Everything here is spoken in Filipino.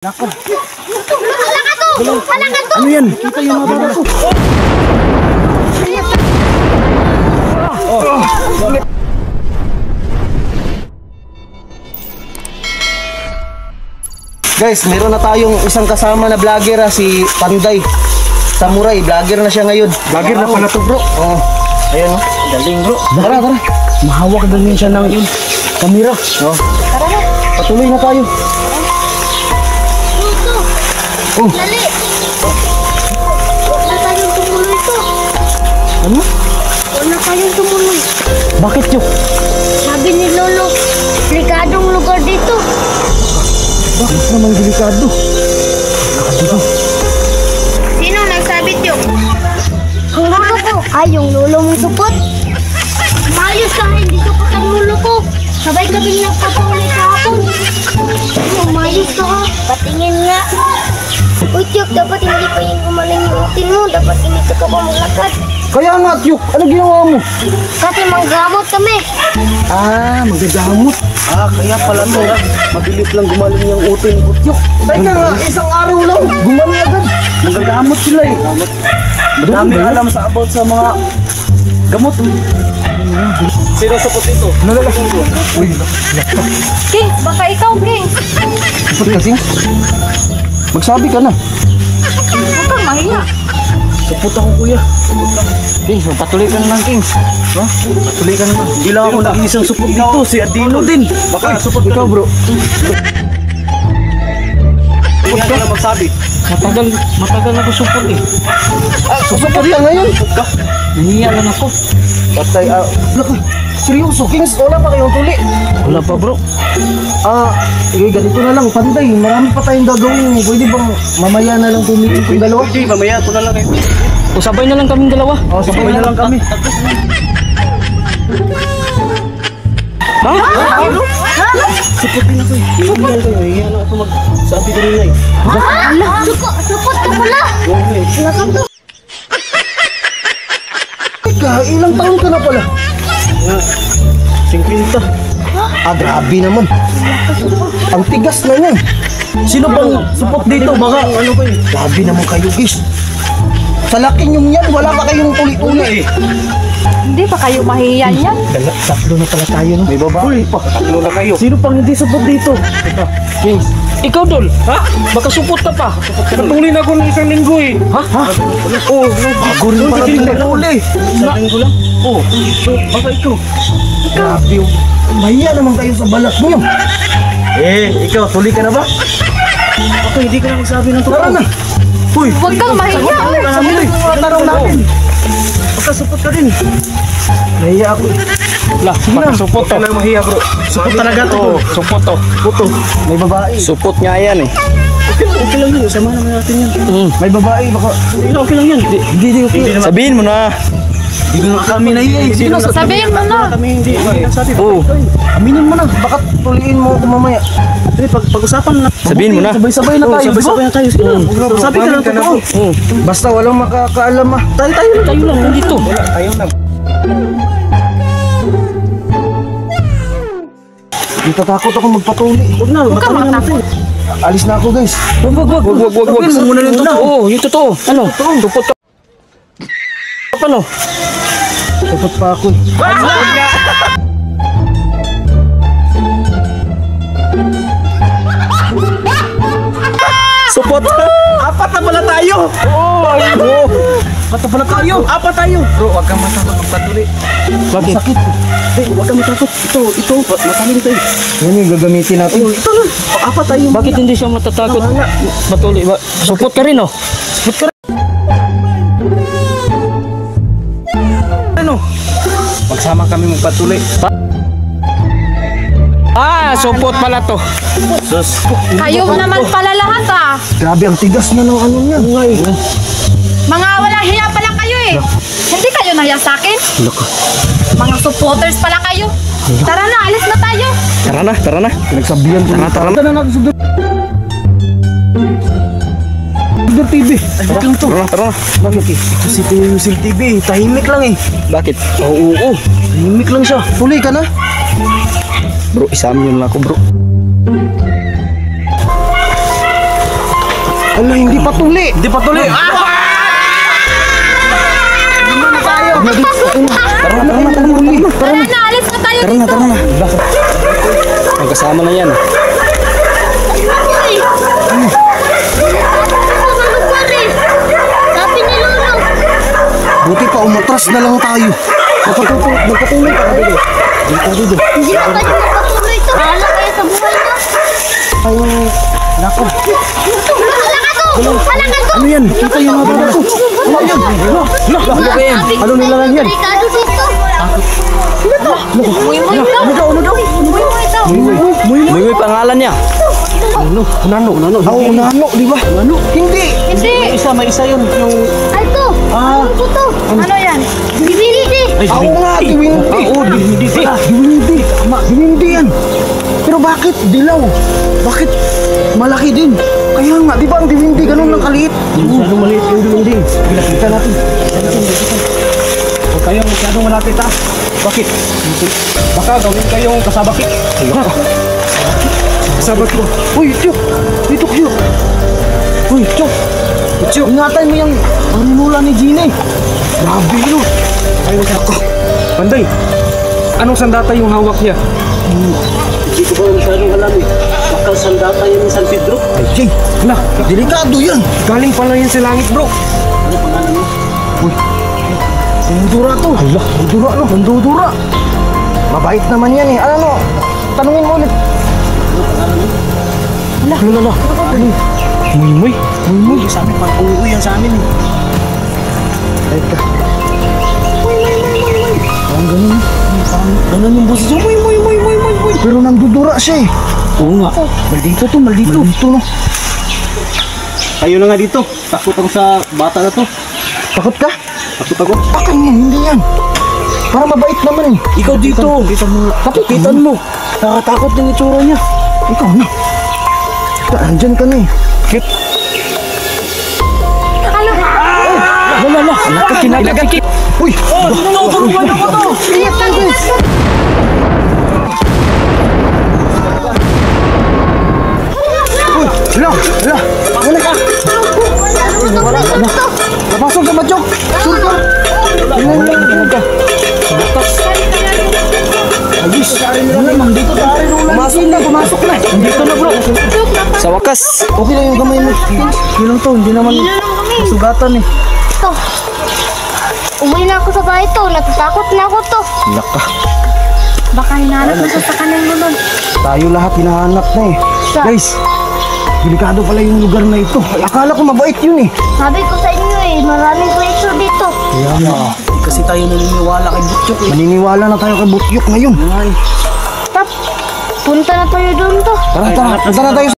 Nako. Halaka to! Halaka to! Ano yan? Kita yung mga bata ko. Guys, meron na tayong isang kasama na vlogger, si Panday Samurai. Vlogger na siya ngayon. Vlogger na pala to, bro. Oh. Ayan, oh. Galing, bro. Tara, tara. Mahawak din siya ng yun. Kamera. Oh. Patuloy na tayo. Oh. Dali! Huwag na tayong tumuloy to. Ano? Huwag na tayong tumuloy. Bakit yun? Sabi ni Lolo, delikadong lugar dito. Bakit naman delikado? Sino nagsabi tiyo? Ang lolo ko. Ay, yung lolo mong supot. Mayos ka, hindi supot ang lolo ko. Sabay kaming nagpapaulit kahapon. Mayos ka ha. Patingin nga. Uy, Tiyok, dapat hindi pa yung gumaling yung utin mo. Dapat hindi ka pa maglakad. Kaya nga, Tiyok. Ano ginawa mo? Kasi manggamot kami. Ah, magagamot. Ah, kaya pala to. Mabilis lang gumaling yung utin ko, Tiyok. Teka nga, isang araw lang. Gumaling agad. Magagamot sila eh. Madami alam sa about sa mga gamot. Sino sapot ito? Nalalasang ko. Uy, King, baka ikaw, King. sapot kasing? Magsabi ka na. Huwag kang mahiya. Sapot ako, kuya. Kings, magpatuloy ka naman, Kings. Ha? Patuloy ka naman. Hindi lang ako nag-iisang supot dito. Si Adino din. Baka supot ikaw, bro. Supot ka na magsabi. Matagal ako supot eh. Ah, supot ka ngayon? Supot ka? Nangiya lang ako. Patay, seryoso, Kings, wala pa kayong tuli? Wala pa, bro. Ganito na lang, Panday. Marami pa tayong gagawin. Pwede bang mamaya na lang tumitin kong dalawa? Pwede, mamaya ito na lang eh. O sabay na lang kaming dalawa. O, sabay na lang kami. Ha? Supot din ako eh. Hihingal kayo. Hihingal ako magsabi ko nila eh. Ala, supot ka pala. Lakad to. Teka, ilang taon ka na pala? 50. Grabe naman. Ang tigas na yan. Sino bang supot dito? Baka ano kayo? Grabe naman kayo, guys. Sa laki nyong yan, wala pa kayong tuli-tuli eh. Hindi pa kayo mahihiyan yan. Tatlo na pala tayo, no? May babae pa. Tatlo na kayo. Sino pang hindi supot dito? Kings. Ikaw, Dol. Ha? Baka supot ka pa. Natulin ako ng isang linggo eh. Ha? Oo. Bago rin pala tuli-tuli. Isang linggo lang? Oo. Baka ikaw. Grabe yung... Mahiya naman kayo sa balat mo. Ikaw, tuli ka na ba? Baka hindi ka na magsabi ng totoo. Tara na. Uy, Huwag kang mahiya. tanong natin. Baka supot ka din. Nahiya ako. Lah, baka supot to. Huwag mahiya, bro. Supot talaga to. Supot to. Puto. May babae. Supot nga yan eh. Okay lang yun. Sama naman natin yan. May babae. Baka... Okay lang yan. Hindi okay. Sabihin mo na. Hindi nga kami nahiya eh. Sino sa... Sabihin mo na. Kami hindi. Oo. Aminin mo na. Baka tuliin mo ako mamaya. Pag-usapan na. Sabihin mo na. Sabay-sabay na tayo. Sabay-sabay na tayo. Sabi ka lang totoo. Basta walang makakaalam ah. Tayo lang. Nandito. Tayo lang. Hindi tatakot ako magpatuli. Huwag na. Huwag kang matakot. Alis na ako, guys. Wag. Sabihin mo muna yung totoo. Oo, yung totoo. Ano? Supot ka. Paano? Tapos pa ako. Supot. Apat na pala tayo. Apat na pala tayo. Apat tayo. Bro, wag kang matakot magpatuli. Bakit? Sakit. Huwag kang matakot. Ito. Masamin tayo. Yan yung gagamitin natin. Ito lang. Apat tayo. Bakit hindi siya matatakot? Matuli. Supot ka rin, oh. Supot ka rin. Ano? Magsama kami magpatuli. Supot pala to. Sus. Kayo naman pala lahat ah. Grabe, ang tigas na ng ano niya. Mga walang hiya pala kayo eh. Hindi kayo nahiya sa akin. Mga supporters pala kayo. Tara na, alis na tayo. Tara na. Nagsabihan ko. Tara na. Tara na natin sa Sugar TV. Ay, bakit lang to? Tara na. Bakit eh? Kasi ito yung Sugar TV. Tahimik lang eh. Bakit? Oo. Tahimik lang siya. Tuloy ka na. Bro, isamin yun lang ako, bro. Ala, hindi patuli. Hindi patuli. Tara na, alis na tayo Tara na, tara na. Magkasama na yan. Sabi ni Lolo. Buti pa, umatras na lang tayo. Magpatuloy ka dito. Dito. Hindi pa tayo magpatuloy ito. Bahala kayo sa buhay niyo. Ay, nako. Wala ka to! Ano yan? Kita yung mga bata ko. Ano yan? Ano ba yan? Ano nilalang yan? Delikado dito. Ano daw? Muy pangalan niya. Unano. Oo, unano, di ba? Unano? Hindi. May isa yun. Yung... Ay, ito. Ano po to? Ano yan? Divinity. Oo nga, diwindi. Oo, diwindi pala. Diwindi yan. Pero bakit dilaw? Bakit malaki din? Kaya nga, di ba ang diwindi ganun lang kaliit? Masyadong maliit yung diwindi. Kita natin. Huwag kayong masyadong malapit ha. Bakit? Baka gawin kayong kasabakit. Kasabakit ko. Uy, Chok! Dito, Chok! Uy, Chok! Ingatan mo yung panimula ni Gina eh. Grabe yun. Ayun ako. Panday, anong sandata yung hawak niya? Hindi ko ba masyadong alam eh. Bakal sandata yan ni San Pedro. Ay, Jay, wala. Delikado yan. Galing pala yan sa langit, bro. Ano pangalan mo? Uy, Bandura to. Hala, Bandura no, Bandura. Mabait naman yan eh. Ano, tanungin mo ulit. Hala. Muy. Sa amin, pang uuwi yan sa amin eh. Bait ka. Parang ganun. Parang ganun yung boses niya. Muy. Pero nandudura siya eh. Oo nga. Maldito no. Kayo na nga dito. Takot ako sa bata na to. Takot ka? Takot ako. Akin yan, hindi yan. Para mabait naman eh. Ikaw dito. Kapitan mo. Nakatakot yung itsura niya. Ikaw na. Andyan ka na eh. Kit. Wala. Kinagagakit. Uy! Tulungan ako to. Hala. Napasok ka ba, Chok? Sure ka? Tingnan ka. Ayos. Dito tayo ulan. Pumasok na. Dito na bro. Sa wakas. Okay lang yung kamay mo. Yun lang to. Hindi naman Hilo lang kami. sugatan eh. Ito. Umuwi na ako sa bahay to. Natatakot na ako to. Laka. Baka hinahanap mo sa kanan mo nun. Tayo lahat hinahanap na eh. Guys, delikado pala yung lugar na ito. Akala ko mabait yun eh. Sabi ko sa inyo eh. Maraming preso dito. Kaya nga. Kasi tayo naniniwala kay Butchok eh. Maniniwala na tayo kay Butyok ngayon. Tap. Punta na tayo doon to. Tara. Punta na tayo